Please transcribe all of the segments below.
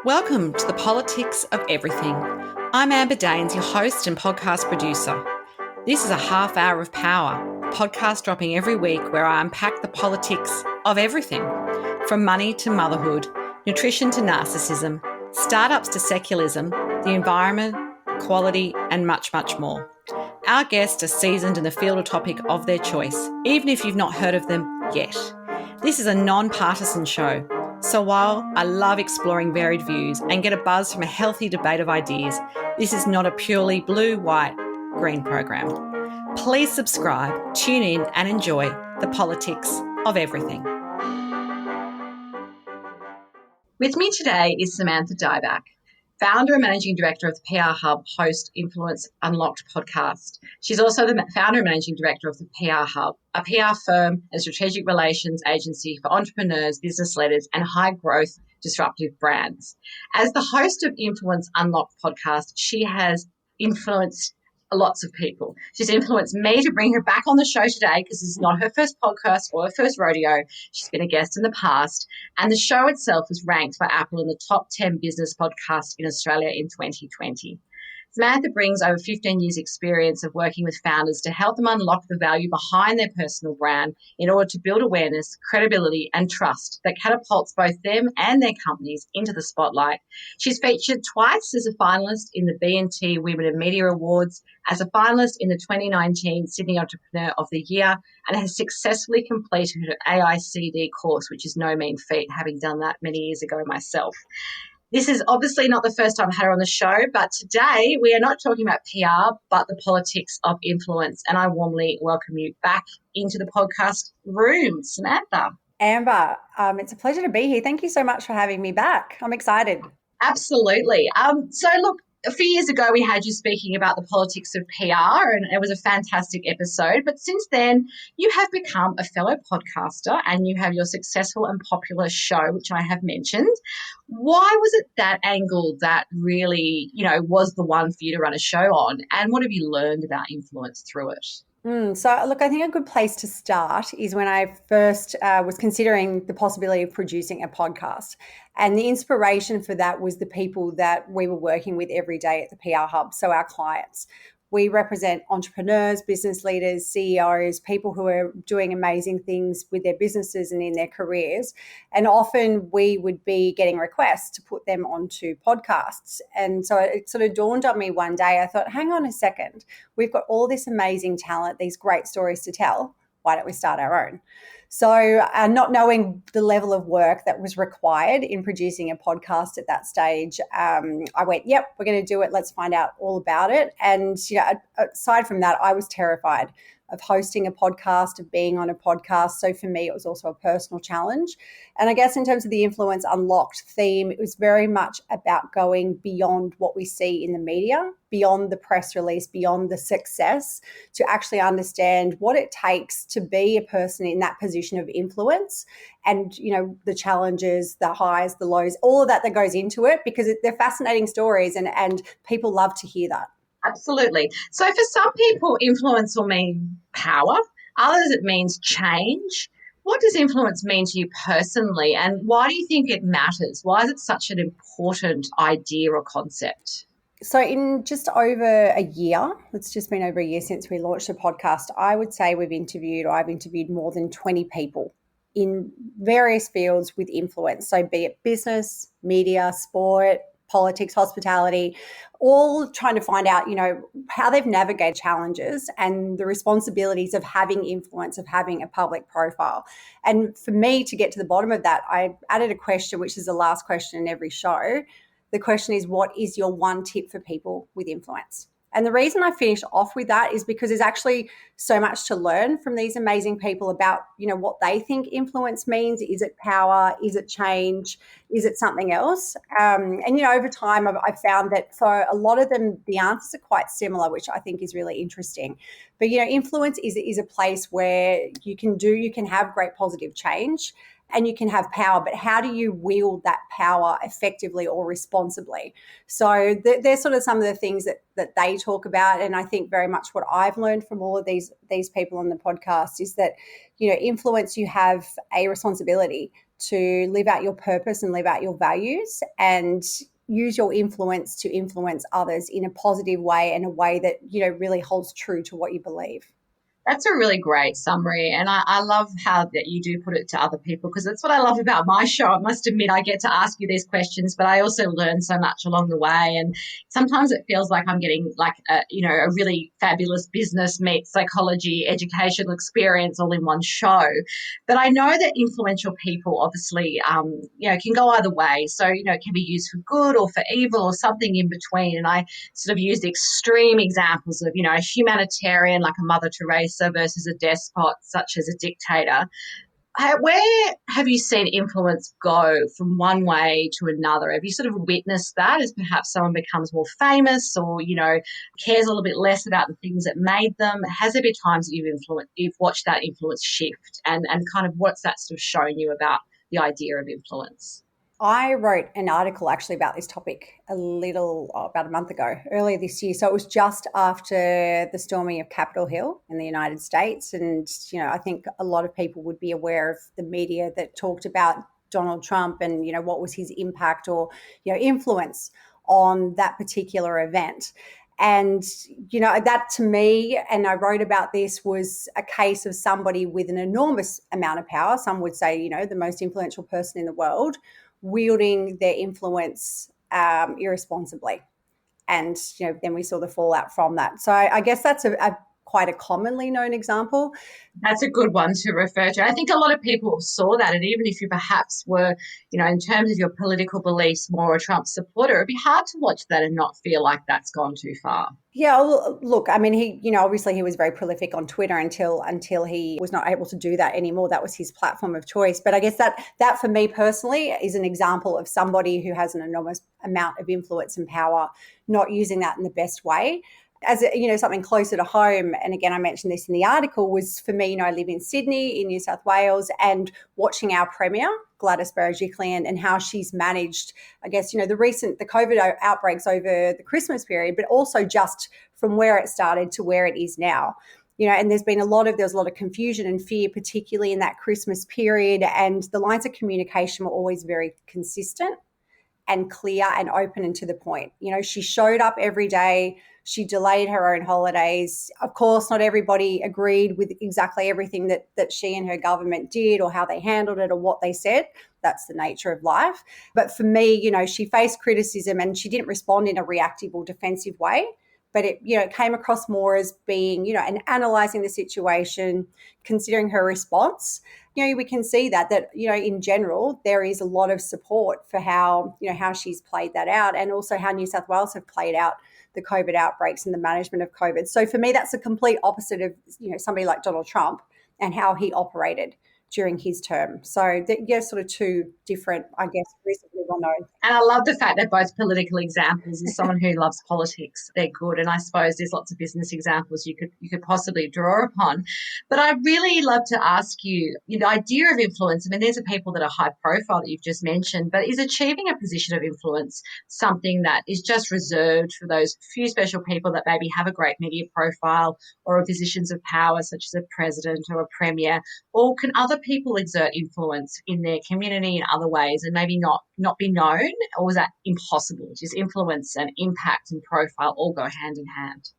Welcome to the Politics of Everything. I'm Amber Daines, your host and podcast producer. This is a half hour of power, a podcast dropping every week where I unpack the politics of everything, from money to motherhood, nutrition to narcissism, startups to secularism, the environment, quality, and much, much more. Our guests are seasoned in the field or topic of their choice, even if you've not heard of them yet. This is a non-partisan show. So while I love exploring varied views and get a buzz from a healthy debate of ideas, this is not a purely blue, white, green program. Please subscribe, tune in and enjoy the politics of everything. With me today is Samantha Dybac, founder and managing director of the PR Hub, host Influence Unlocked podcast. She's also the founder and managing director of the PR Hub, a PR firm and strategic relations agency for entrepreneurs, business leaders, and high-growth disruptive brands. As the host of Influence Unlocked podcast, she has influenced lots of people. She's influenced me to bring her back on the show today because this is not her first podcast or her first rodeo. She's been a guest in the past, and the show itself was ranked by Apple in the top 10 business podcasts in Australia in 2020. Samantha brings over 15 years' experience of working with founders to help them unlock the value behind their personal brand in order to build awareness, credibility, and trust that catapults both them and their companies into the spotlight. She's featured twice as a finalist in the B&T Women in Media Awards, as a finalist in the 2019 Sydney Entrepreneur of the Year, and has successfully completed her AICD course, which is no mean feat, having done that many years ago myself. This is obviously not the first time I've had her on the show, but today we are not talking about PR, but the politics of influence. And I warmly welcome you back into the podcast room, Samantha. Amber, it's a pleasure to be here. Thank you so much for having me back. I'm excited. Absolutely. So look, a few years ago, we had you speaking about the politics of PR, and it was a fantastic episode. But since then, you have become a fellow podcaster and you have your successful and popular show, which I have mentioned. Why was it that angle that really, was the one for you to run a show on? And what have you learned about influence through it? So, look, I think a good place to start is when I first was considering the possibility of producing a podcast. And the inspiration for that was the people that we were working with every day at the PR Hub, so our clients. We represent entrepreneurs, business leaders, CEOs, people who are doing amazing things with their businesses and in their careers. And often we would be getting requests to put them onto podcasts. And so it sort of dawned on me one day. I thought, hang on a second, we've got all this amazing talent, these great stories to tell. Why don't we start our own? So not knowing the level of work that was required in producing a podcast at that stage, I went, yep, we're going to do it. Let's find out all about it. And aside from that, I was terrified of hosting a podcast, of being on a podcast. So for me, it was also a personal challenge. And I guess in terms of the Influence Unlocked theme, it was very much about going beyond what we see in the media, beyond the press release, beyond the success, to actually understand what it takes to be a person in that position of influence and, the challenges, the highs, the lows, all of that goes into it, because they're fascinating stories and people love to hear that. Absolutely. So for some people, influence will mean power. Others, it means change. What does influence mean to you personally, and why do you think it matters? Why is it such an important idea or concept? So in just over a year, it's just been over a year since we launched the podcast, I would say I've interviewed more than 20 people in various fields with influence. So be it business, media, sport, politics, hospitality, all trying to find out, how they've navigated challenges and the responsibilities of having influence, of having a public profile. And for me to get to the bottom of that, I added a question, which is the last question in every show. The question is, what is your one tip for people with influence? And the reason I finished off with that is because there's actually so much to learn from these amazing people about, what they think influence means. Is it power? Is it change? Is it something else? Over time, I've found that for a lot of them, the answers are quite similar, which I think is really interesting. But, influence is a place where you can have great positive change. And you can have power, but how do you wield that power effectively or responsibly? So they're sort of some of the things that they talk about. And I think very much what I've learned from all of these people on the podcast is that, influence, you have a responsibility, to live out your purpose and live out your values and use your influence to influence others in a positive way and a way that, really holds true to what you believe. That's a really great summary. And I love how that you do put it to other people, because that's what I love about my show. I must admit, I get to ask you these questions, but I also learn so much along the way. And sometimes it feels like I'm getting like a really fabulous business meets psychology, educational experience all in one show. But I know that influential people obviously, can go either way. So, it can be used for good or for evil or something in between. And I sort of used extreme examples of, a humanitarian like a Mother Teresa versus a despot such as a dictator. Where have you seen influence go from one way to another? Have you sort of witnessed that as perhaps someone becomes more famous or, cares a little bit less about the things that made them? Has there been times that you've watched that influence shift, and kind of what's that sort of shown you about the idea of influence? I wrote an article actually about this topic about a month ago, earlier this year. So it was just after the storming of Capitol Hill in the United States. And, I think a lot of people would be aware of the media that talked about Donald Trump and, what was his impact or, influence on that particular event. And, that to me, and I wrote about this, was a case of somebody with an enormous amount of power. Some would say, the most influential person in the world, wielding their influence irresponsibly. And, then we saw the fallout from that. So I guess that's quite a commonly known example. That's a good one to refer to. I think a lot of people saw that, and even if you perhaps were, in terms of your political beliefs, more a Trump supporter, it'd be hard to watch that and not feel like that's gone too far. Yeah, look, I mean, he, obviously he was very prolific on Twitter until he was not able to do that anymore. That was his platform of choice. But I guess that for me personally is an example of somebody who has an enormous amount of influence and power, not using that in the best way. As something closer to home, and again, I mentioned this in the article, was for me, I live in Sydney, in New South Wales, and watching our Premier, Gladys Berejiklian, and how she's managed, I guess, the COVID outbreaks over the Christmas period, but also just from where it started to where it is now. And there's a lot of confusion and fear, particularly in that Christmas period, and the lines of communication were always very consistent and clear and open and to the point. She showed up every day. She delayed her own holidays. Of course, not everybody agreed with exactly everything that she and her government did or how they handled it or what they said. That's the nature of life. But for me, she faced criticism and she didn't respond in a reactive or defensive way. But it came across more as being, and analysing the situation, considering her response. We can see that in general, there is a lot of support for how she's played that out, and also how New South Wales have played out the COVID outbreaks and the management of COVID. So for me, that's a complete opposite of, somebody like Donald Trump and how he operated during his term. So sort of two different, I guess, reasonably well known. And I love the fact they're both political examples. As someone who loves politics, they're good. And I suppose there's lots of business examples you could possibly draw upon. But I'd really love to ask you, the idea of influence. I mean, these are people that are high profile that you've just mentioned, but is achieving a position of influence something that is just reserved for those few special people that maybe have a great media profile or are positions of power, such as a president or a premier? Or can other people exert influence in their community in other ways and maybe not be known? Or is that impossible? Just influence and impact and profile all go hand in hand?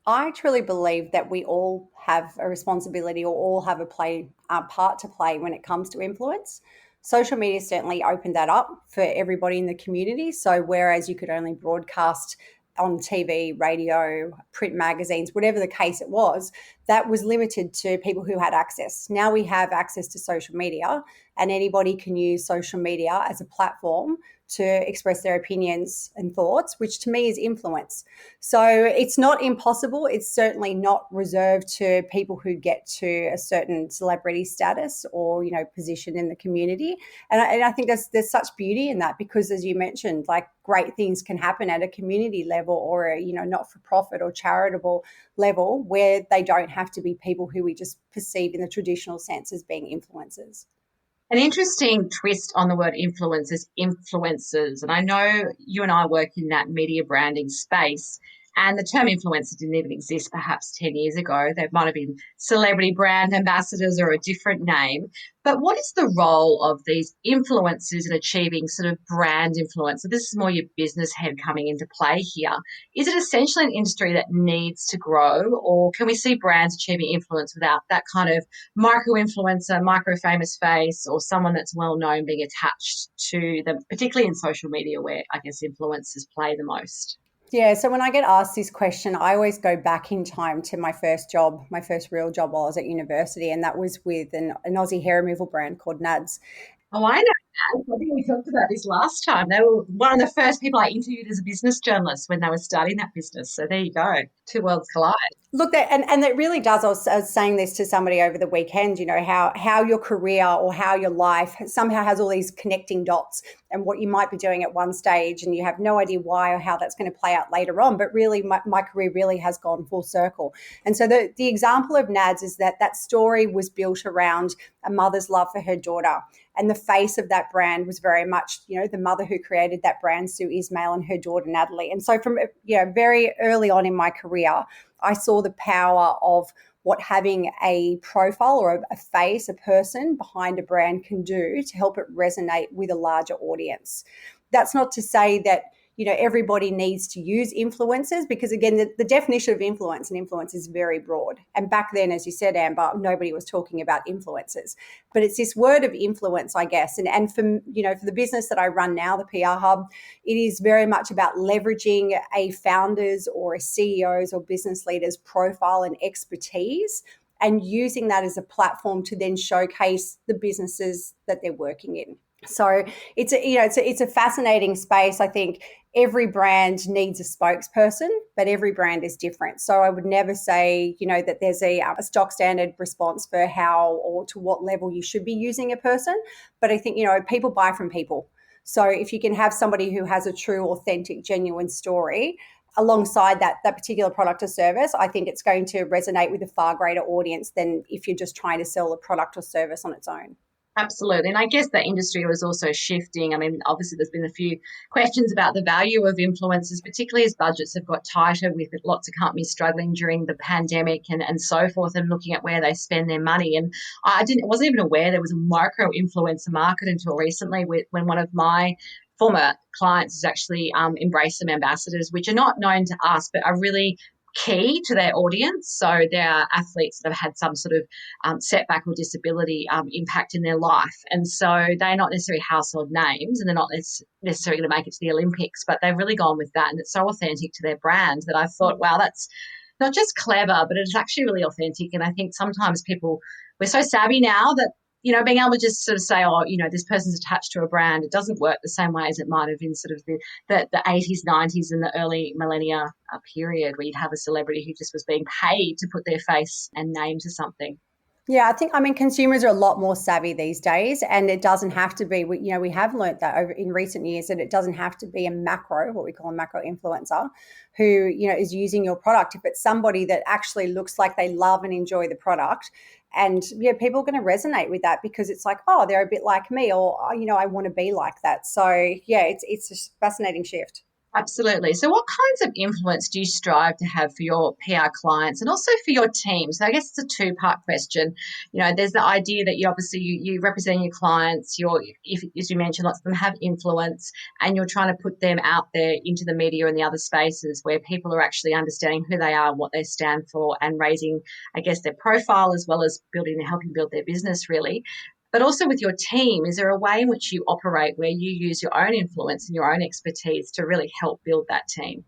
I truly believe that we all have a responsibility or all have a part to play when it comes to influence. Social media certainly opened that up for everybody in the community. So whereas you could only broadcast on TV, radio, print magazines, whatever the case it was, that was limited to people who had access. Now we have access to social media, and anybody can use social media as a platform to express their opinions and thoughts, which to me is influence. So it's not impossible. It's certainly not reserved to people who get to a certain celebrity status or, position in the community. And I think there's such beauty in that, because as you mentioned, like, great things can happen at a community level or a, not-for-profit or charitable level, where they don't have to be people who we just perceive in the traditional sense as being influencers. An interesting twist on the word influence is influencers. And I know you and I work in that media branding space. And the term influencer didn't even exist perhaps 10 years ago. There might have been celebrity brand ambassadors or a different name. But what is the role of these influencers in achieving sort of brand influence? So this is more your business head coming into play here. Is it essentially an industry that needs to grow, or can we see brands achieving influence without that kind of micro influencer, micro famous face, or someone that's well known being attached to them, particularly in social media where I guess influencers play the most? Yeah, so when I get asked this question, I always go back in time to my first job, my first real job while I was at university, and that was with an Aussie hair removal brand called Nads. Oh, I know that. I think we talked about this last time. They were one of the first people I interviewed as a business journalist when they were starting that business. So there you go. Two worlds collide. Look, and it really does. I was saying this to somebody over the weekend. You know how your career or how your life somehow has all these connecting dots, and what you might be doing at one stage, and you have no idea why or how that's going to play out later on. But really, my career really has gone full circle. And so the example of Nads is that story was built around a mother's love for her daughter, and the face of that brand was very much the mother who created that brand, Sue Ismail, and her daughter Natalie. And so from very early on in my career, I saw the power of what having a profile or a face, a person behind a brand can do to help it resonate with a larger audience. That's not to say that everybody needs to use influencers, because again, the definition of influence and influence is very broad. And back then, as you said, Amber, nobody was talking about influencers, but it's this word of influence, I guess. And for for the business that I run now, the PR Hub, it is very much about leveraging a founder's or a CEO's or business leader's profile and expertise, and using that as a platform to then showcase the businesses that they're working in. So it's a fascinating space. I think every brand needs a spokesperson, but every brand is different. So I would never say that there's a stock standard response for how or to what level you should be using a person. But I think people buy from people. So if you can have somebody who has a true, authentic, genuine story alongside that particular product or service, I think it's going to resonate with a far greater audience than if you're just trying to sell a product or service on its own. Absolutely. And I guess the industry was also shifting. I mean, obviously, there's been a few questions about the value of influencers, particularly as budgets have got tighter with lots of companies struggling during the pandemic and so forth, and looking at where they spend their money. And wasn't even aware there was a micro influencer market until recently, when one of my former clients has actually embraced some ambassadors, which are not known to us, but are really key to their audience. So they are athletes that have had some sort of setback or disability impact in their life. And so they're not necessarily household names, and they're not necessarily going to make it to the Olympics, but they've really gone with that. And it's so authentic to their brand that I thought, wow, that's not just clever, but it's actually really authentic. And I think sometimes we're so savvy now that being able to just sort of say, oh, this person's attached to a brand, it doesn't work the same way as it might have in sort of the 80s, 90s and the early millennia period, where you'd have a celebrity who just was being paid to put their face and name to something. Yeah, consumers are a lot more savvy these days, and it doesn't have to be, we have learnt that over in recent years, that it doesn't have to be what we call a macro influencer who, is using your product. If it's somebody that actually looks like they love and enjoy the product, and people are going to resonate with that because it's like, oh, they're a bit like me, or, I want to be like that. So yeah, it's a fascinating shift. Absolutely. So what kinds of influence do you strive to have for your PR clients and also for your team? So I guess it's a two-part question. There's the idea that you represent your clients, as you mentioned, lots of them have influence, and you're trying to put them out there into the media and the other spaces where people are actually understanding who they are, what they stand for, and raising, I guess, their profile as well as helping build their business really. But also with your team, is there a way in which you operate where you use your own influence and your own expertise to really help build that team?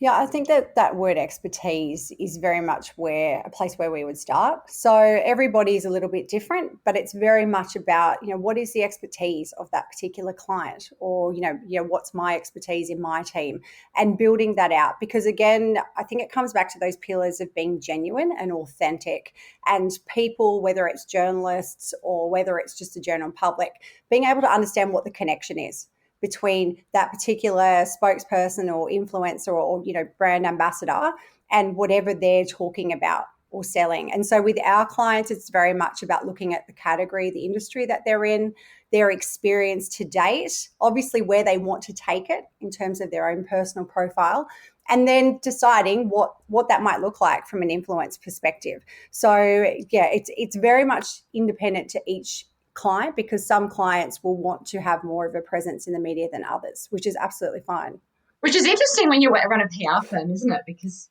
Yeah, I think that word expertise is very much a place where we would start. So everybody is a little bit different, but it's very much about, what is the expertise of that particular client, or, what's my expertise in my team, and building that out. Because again, I think it comes back to those pillars of being genuine and authentic, and people, whether it's journalists or whether it's just the general public, being able to understand what the connection is between that particular spokesperson or influencer or brand ambassador and whatever they're talking about. or selling. And so with our clients, it's very much about looking at the category, the industry that they're in, their experience to date, obviously where they want to take it in terms of their own personal profile, and then deciding what that might look like from an influence perspective. So yeah, it's very much independent to each client, because some clients will want to have more of a presence in the media than others, which is absolutely fine. Which is interesting when you run a PR firm, isn't it? Because,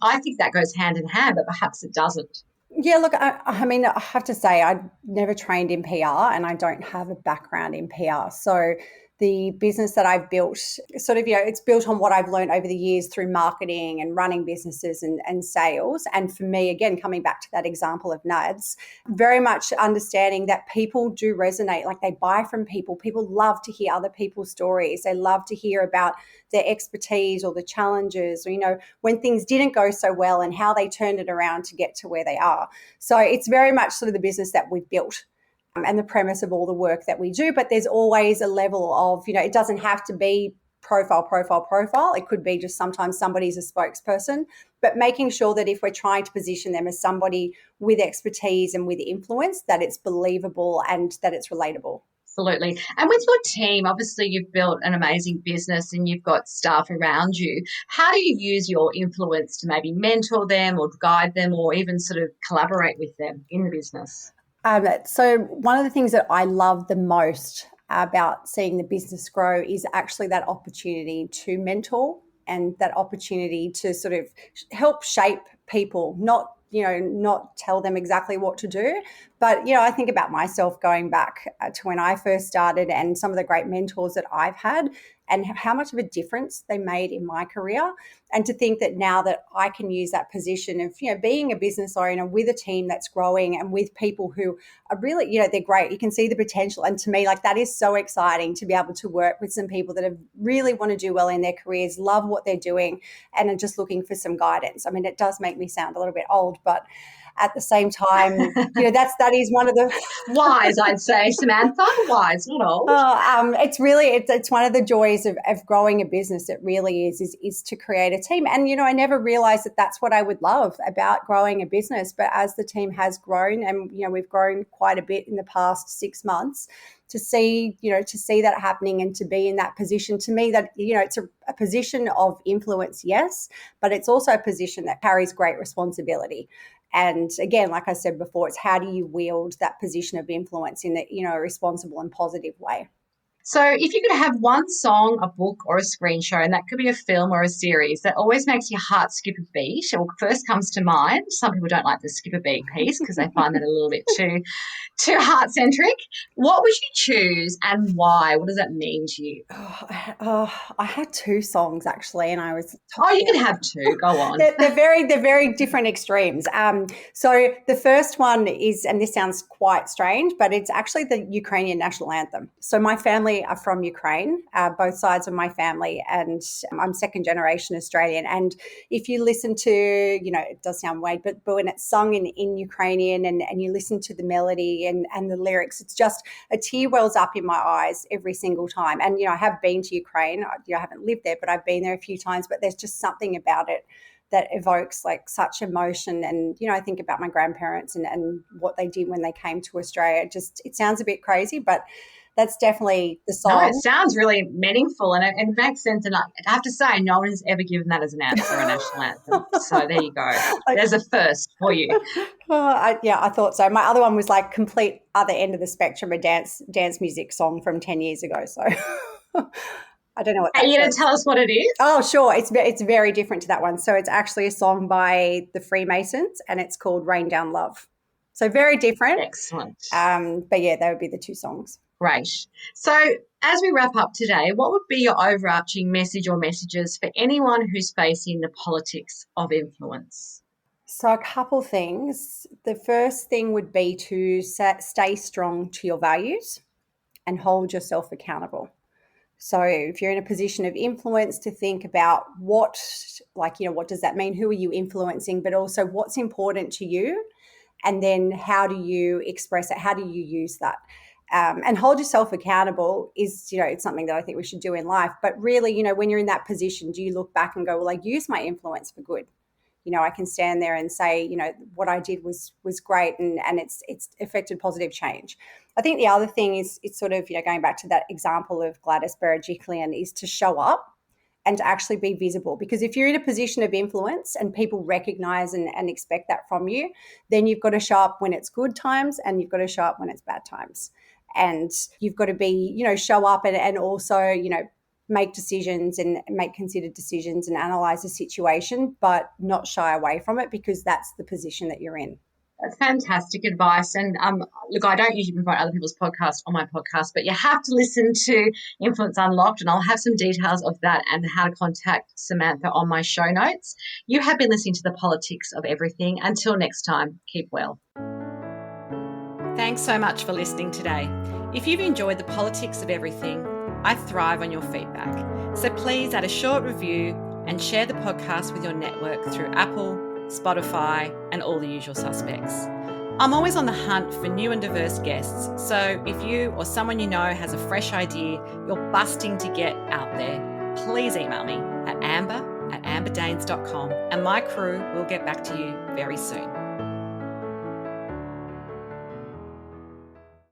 I think that goes hand in hand, but perhaps it doesn't. Yeah, look, I mean, I have to say, I never trained in PR and I don't have a background in PR. So the business that I've built, sort of, it's built on what I've learned over the years through marketing and running businesses and sales. And for me, again, coming back to that example of NADS, very much understanding that people do resonate, like they buy from people. People love to hear other people's stories. They love to hear about their expertise or the challenges, or, when things didn't go so well and how they turned it around to get to where they are. So it's very much sort of the business that we've built, and the premise of all the work that we do. But there's always a level of, it doesn't have to be profile. It could be just sometimes somebody's a spokesperson, but making sure that if we're trying to position them as somebody with expertise and with influence, that it's believable and that it's relatable. Absolutely. And with your team, obviously you've built an amazing business and you've got staff around you. How do you use your influence to maybe mentor them or guide them or even sort of collaborate with them in the business? So one of the things that I love the most about seeing the business grow is actually that opportunity to mentor and that opportunity to sort of help shape people, not tell them exactly what to do. But, I think about myself going back to when I first started and some of the great mentors that I've had and how much of a difference they made in my career. And to think that now that I can use that position of, being a business owner with a team that's growing and with people who are really, they're great. You can see the potential. And to me, like, that is so exciting to be able to work with some people that have really want to do well in their careers, love what they're doing, and are just looking for some guidance. I mean, it does make me sound a little bit old, but at the same time, that is one of the wise, I'd say, Samantha. Wise, not old. It's one of the joys of growing a business. It really is to create a team. And I never realized that that's what I would love about growing a business. But as the team has grown, and we've grown quite a bit in the past 6 months, to see that happening and to be in that position, to me, that it's a position of influence, yes, but it's also a position that carries great responsibility. And again, like I said before, it's how do you wield that position of influence in a responsible and positive way. So if you could have one song, a book or a screen show, and that could be a film or a series that always makes your heart skip a beat, or first comes to mind. Some people don't like the skip a beat piece because they find that a little bit too heart centric. What would you choose and why? What does that mean to you? I had 2 songs actually, and I was. Oh, you can have 2. Go on. They're very different extremes. So the first one is, and this sounds quite strange, but it's actually the Ukrainian national anthem. So my family are from Ukraine, both sides of my family, and I'm second generation Australian. And if you listen to, it does sound weird, but when it's sung in Ukrainian and you listen to the melody and the lyrics, it's just a tear wells up in my eyes every single time. And, I have been to Ukraine. I haven't lived there, but I've been there a few times, but there's just something about it that evokes like such emotion. And, I think about my grandparents and what they did when they came to Australia. It sounds a bit crazy, but that's definitely the song. No, it sounds really meaningful and it makes sense. And I have to say, no one has ever given that as an answer, a national anthem. So there you go. There's a first for you. I thought so. My other one was like complete other end of the spectrum, a dance music song from 10 years ago. So I don't know what that is. Are you going to tell us what it is? Oh, sure. It's very different to that one. So it's actually a song by the Freemasons and it's called Rain Down Love. So very different. Excellent. But yeah, they would be the 2 songs. Great. So as we wrap up today, what would be your overarching message or messages for anyone who's facing the politics of influence? So a couple things. The first thing would be to stay strong to your values and hold yourself accountable. So if you're in a position of influence, to think about what does that mean? Who are you influencing? But also what's important to you? And then how do you express it? How do you use that? And hold yourself accountable is, it's something that I think we should do in life. But really, when you're in that position, do you look back and go, well, I use my influence for good? I can stand there and say, what I did was great, and it's affected positive change. I think the other thing is, it's sort of, going back to that example of Gladys Berejiklian, is to show up and to actually be visible. Because if you're in a position of influence and people recognize and expect that from you, then you've got to show up when it's good times, and you've got to show up when it's bad times. And you've got to be, show up and also, make decisions and make considered decisions and analyze the situation, but not shy away from it, because that's the position that you're in. That's fantastic advice. And look, I don't usually promote other people's podcasts on my podcast, but you have to listen to Influence Unlocked, and I'll have some details of that and how to contact Samantha on my show notes. You have been listening to The Politics of Everything. Until next time, keep well. Thanks so much for listening today. If you've enjoyed The Politics of Everything, I thrive on your feedback. So please add a short review and share the podcast with your network through Apple, Spotify, and all the usual suspects. I'm always on the hunt for new and diverse guests, so if you or someone you know has a fresh idea you're busting to get out there, please email me at amber@amberdanes.com, and my crew will get back to you very soon.